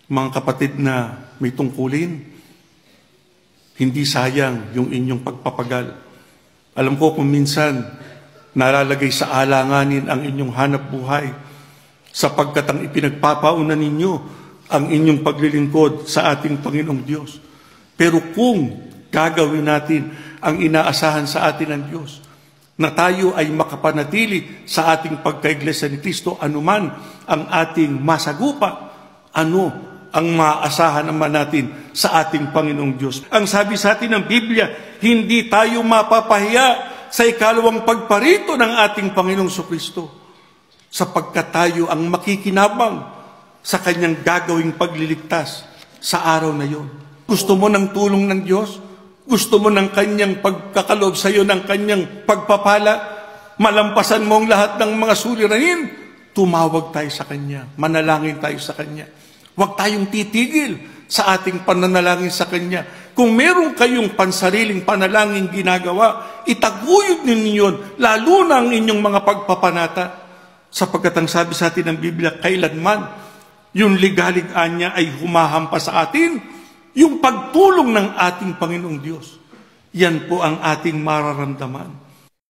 Mga kapatid na may tungkulin, hindi sayang yung inyong pagpapagal. Alam ko kung minsan nalalagay sa alanganin ang inyong hanap buhay sapagkat ang ipinagpapauna ninyo ang inyong paglilingkod sa ating Panginoong Diyos. Pero kung gagawin natin ang inaasahan sa atin ng Diyos, na tayo ay makapanatili sa ating pagkaiglesia ni Kristo, anuman ang ating masagupa, ano ang maaasahan naman natin sa ating Panginoong Diyos. Ang sabi sa atin ng Biblia, hindi tayo mapapahiya sa ikalawang pagparito ng ating Panginoong Kristo, sapagkat tayo ang makikinabang sa kanyang gagawing pagliligtas sa araw na yon. Gusto mo ng tulong ng Diyos? Gusto mo ng kanyang pagkakaloob sa iyo, ng kanyang pagpapala? Malampasan mo ang lahat ng mga suliranin? Tumawag tayo sa kanya. Manalangin tayo sa kanya. Huwag tayong titigil sa ating pananalangin sa kanya. Kung meron kayong pansariling panalangin ginagawa, itaguyod ninyo, lalo na ang inyong mga pagpapanata. Sapagkat ang sabi sa atin ng Biblia, kailanman yung ligalig-an niya ay humahampas sa atin, yung pagtulong ng ating Panginoong Diyos. Yan po ang ating mararamdaman.